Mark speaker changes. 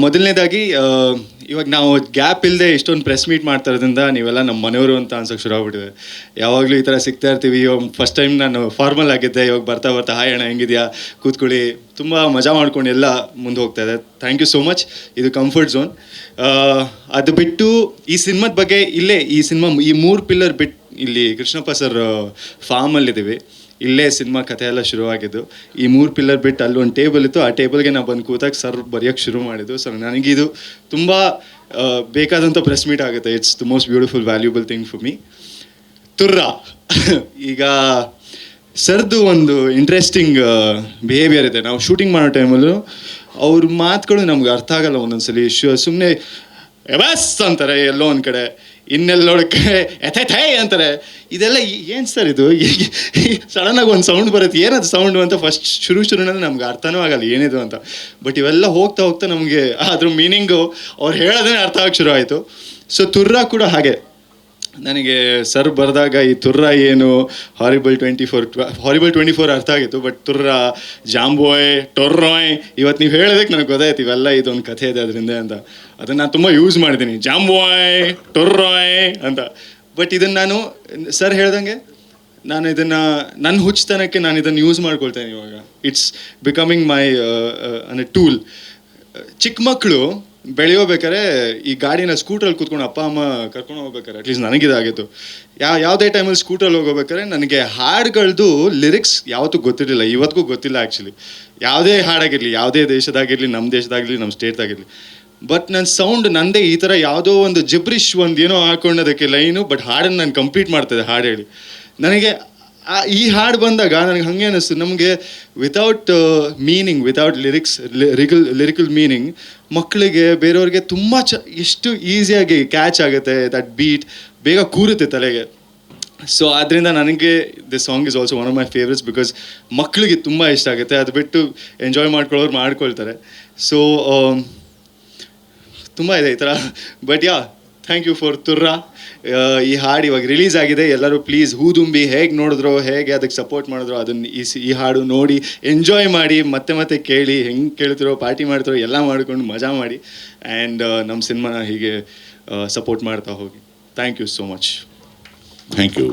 Speaker 1: ಮೊದಲನೇದಾಗಿ ಇವಾಗ ನಾವು ಗ್ಯಾಪ್ ಇಲ್ಲದೆ ಇಷ್ಟೊಂದು ಪ್ರೆಸ್ ಮೀಟ್ ಮಾಡ್ತಾ ಇರೋದ್ರಿಂದ ನೀವೆಲ್ಲ ನಮ್ಮ ಮನೆಯವರು ಅಂತ ಅನ್ಸೋಕೆ ಶುರು ಆಗ್ಬಿಟ್ಟಿದೆ. ಯಾವಾಗಲೂ ಈ ಥರ ಸಿಗ್ತಾ ಇರ್ತೀವಿ. ಇವಾಗ ಫಸ್ಟ್ ಟೈಮ್ ನಾನು ಫಾರ್ಮಲ್ ಆಗಿದ್ದೆ, ಇವಾಗ ಬರ್ತಾ ಬರ್ತಾ ಹಾಯ್ ಅಣ್ಣ ಹೆಂಗಿದೆಯಾ, ಕೂತ್ಕೊಳ್ಳಿ, ತುಂಬ ಮಜಾ ಮಾಡ್ಕೊಂಡು ಎಲ್ಲ ಮುಂದೆ ಹೋಗ್ತಾ ಇದೆ. Thank you so much. ಇದು ಕಂಫರ್ಟ್ ಝೋನ್. ಅದು ಬಿಟ್ಟು ಈ ಸಿನಿಮಾದ ಬಗ್ಗೆ ಇಲ್ಲೇ ಈ 3 ಪಿಲ್ಲರ್ ಬಿಟ್ಟು ಇಲ್ಲಿ ಕೃಷ್ಣಪ್ಪ ಸರ್ ಫಾರ್ಮಲ್ಲಿದ್ದೀವಿ. ಇಲ್ಲೇ ಸಿನಿಮಾ ಕಥೆ ಎಲ್ಲ ಶುರುವಾಗಿದ್ದು. ಈ 3 ಪಿಲ್ಲರ್ ಬಿಟ್ಟು ಅಲ್ಲೊಂದು ಟೇಬಲ್ ಇತ್ತು, ಆ ಟೇಬಲ್ಗೆ ನಾವು ಬಂದು ಕೂತಾಗ ಸರ್ ಬರೆಯೋಕ್ಕೆ ಶುರು ಮಾಡಿದ್ದು. ಸೊ ನನಗಿದು ತುಂಬ ಬೇಕಾದಂಥ ಪ್ರೆಸ್ ಮೀಟ್ ಆಗುತ್ತೆ. It's the most beautiful valuable thing for me. ತುರ್ರಾ ಈಗ ಸರ್ದು ಒಂದು ಇಂಟ್ರೆಸ್ಟಿಂಗ್ ಬಿಹೇವಿಯರ್ ಇದೆ. ನಾವು ಶೂಟಿಂಗ್ ಮಾಡೋ ಟೈಮಲ್ಲೂ ಅವ್ರ ಮಾತುಗಳು ನಮ್ಗೆ ಅರ್ಥ ಆಗಲ್ಲ. ಒಂದೊಂದ್ಸಲಿ ಸುಮ್ಮನೆ ಬಸ್ ಅಂತಾರೆ ಎಲ್ಲೋ ಒಂದು ಕಡೆ, ಇನ್ನೆಲ್ಲೋಡಕ್ಕೆ ಎಥೆ ಅಂತಾರೆ. ಇದೆಲ್ಲ ಏನು ಸರ್ ಇದು? ಸಡನ್ನಾಗಿ ಒಂದು ಸೌಂಡ್ ಬರುತ್ತೆ, ಏನದು ಸೌಂಡು ಅಂತ ಫಸ್ಟ್ ಶುರುನಲ್ಲಿ ನಮ್ಗೆ ಅರ್ಥನೂ ಆಗಲ್ಲ ಏನಿದು ಅಂತ. ಬಟ್ ಇವೆಲ್ಲ ಹೋಗ್ತಾ ಹೋಗ್ತಾ ನಮಗೆ ಅದ್ರ ಮೀನಿಂಗು ಅವ್ರು ಹೇಳೋದೇ ಅರ್ಥ ಆಗಕ್ಕೆ ಶುರು ಆಯಿತು. ಸೊ ತುರ್ರಾ ಕೂಡ ಹಾಗೆ. ನನಗೆ ಸರ್ ಬರೆದಾಗ ಈ ತುರ್ರಾ ಏನು, ಹಾರಿಬಲ್ 24 ಅರ್ಥ ಆಗಿತ್ತು. ಬಟ್ ತುರ್ರಾ, ಜಾಂಬೋಯ್, ಟೊರ್ರಾಯ್, ಇವತ್ತು ನೀವು ಹೇಳೋದಕ್ಕೆ ನನಗೆ ಗೊತ್ತಾಯ್ತು ಇವೆಲ್ಲ ಇದೊಂದು ಕಥೆ ಇದೆ ಅದರಿಂದ ಅಂತ. ಅದನ್ನು ನಾನು ತುಂಬ ಯೂಸ್ ಮಾಡಿದ್ದೀನಿ, ಜಾಂಬೋಯ್, ಟೊರ್ರಾಯ್ ಅಂತ. ಬಟ್ ಇದನ್ನು ನಾನು ಸರ್ ಹೇಳ್ದಂಗೆ ನಾನು ಇದನ್ನು ನನ್ನ ಹುಚ್ಚತನಕ್ಕೆ ನಾನು ಇದನ್ನು ಯೂಸ್ ಮಾಡ್ಕೊಳ್ತೇನೆ ಇವಾಗ. It's becoming my tool. ಚಿಕ್ಕ ಮಕ್ಕಳು ಬೆಳೆಯೋಬೇಕಾದ್ರೆ ಈ ಗಾಡಿನ ಸ್ಕೂಟ್ರಲ್ಲಿ ಕೂತ್ಕೊಂಡು ಅಪ್ಪ ಅಮ್ಮ ಕರ್ಕೊಂಡು ಹೋಗ್ಬೇಕಾರೆ, ಅಟ್ಲೀಸ್ಟ್ ನನಗಿದಾಗಿತ್ತು. ಯಾವುದೇ ಟೈಮಲ್ಲಿ ಸ್ಕೂಟ್ರಲ್ಲಿ ಹೋಗ್ಬೇಕಾದ್ರೆ ನನಗೆ ಹಾಡುಗಳದ್ದು ಲಿರಿಕ್ಸ್ ಯಾವತ್ತೂ ಗೊತ್ತಿರಲಿಲ್ಲ, ಇವತ್ತಿಗೂ ಗೊತ್ತಿಲ್ಲ ಆ್ಯಕ್ಚುಲಿ. ಯಾವುದೇ ಹಾಡಾಗಿರಲಿ, ಯಾವುದೇ ದೇಶದಾಗಿರಲಿ, ನಮ್ಮ ದೇಶದಾಗಿರಲಿ, ನಮ್ಮ ಸ್ಟೇಟ್ದಾಗಿರಲಿ. ಬಟ್ ನನ್ನ ಸೌಂಡ್ ನಂದೇ ಈ ಥರ ಯಾವುದೋ ಒಂದು ಜಿಬ್ರಿಷ್ ಒಂದು ಏನೋ ಹಾಕೊಂಡೋದಕ್ಕೆ ಲೈನು, ಬಟ್ ಹಾಡನ್ನು ನಾನು ಕಂಪ್ಲೀಟ್ ಮಾಡ್ತಿದ್ದೆ ಹಾಡು ಹೇಳಿ. ನನಗೆ ಈ ಹಾಡು ಬಂದಾಗ ನನಗೆ ಹಾಗೆ ಅನ್ನಿಸ್ತು, ನಮಗೆ without meaning, without lyrical meaning ಮಕ್ಕಳಿಗೆ, ಬೇರೆಯವ್ರಿಗೆ ತುಂಬ ಎಷ್ಟು ಈಸಿಯಾಗಿ ಕ್ಯಾಚ್ ಆಗುತ್ತೆ. ದಟ್ ಬೀಟ್ ಬೇಗ ಕೂರುತ್ತೆ ತಲೆಗೆ. ಸೊ ಆದ್ದರಿಂದ ನನಗೆ this song is also one of my favourites, because ಮಕ್ಕಳಿಗೆ ತುಂಬ ಇಷ್ಟ ಆಗುತ್ತೆ. ಅದು ಬಿಟ್ಟು ಎಂಜಾಯ್ ಮಾಡ್ಕೊಳ್ಳೋರು ಮಾಡ್ಕೊಳ್ತಾರೆ. ಸೊ ತುಂಬ ಇದೆ ಈ ಥರ. But yeah, thank you for ತುರ್ರಾ. ಈ ಹಾಡು ಇವಾಗ ರಿಲೀಸ್ ಆಗಿದೆ. ಎಲ್ಲರೂ ಪ್ಲೀಸ್ ಹೂದುಂಬಿ ಹೇಗೆ ನೋಡಿದ್ರೋ, ಹೇಗೆ ಅದಕ್ಕೆ ಸಪೋರ್ಟ್ ಮಾಡಿದ್ರು, ಅದನ್ನು ಈ ಹಾಡು ನೋಡಿ ಎಂಜಾಯ್ ಮಾಡಿ, ಮತ್ತೆ ಮತ್ತೆ ಕೇಳಿ, ಹೆಂಗೆ ಕೇಳ್ತಿರೋ, ಪಾರ್ಟಿ ಮಾಡ್ತಿರೋ ಎಲ್ಲ ಮಾಡ್ಕೊಂಡು ಮಜಾ ಮಾಡಿ. ಆ್ಯಂಡ್ ನಮ್ಮ ಸಿನಿಮಾನ ಹೀಗೆ ಸಪೋರ್ಟ್ ಮಾಡ್ತಾ ಹೋಗಿ. Thank you so much.
Speaker 2: Thank you.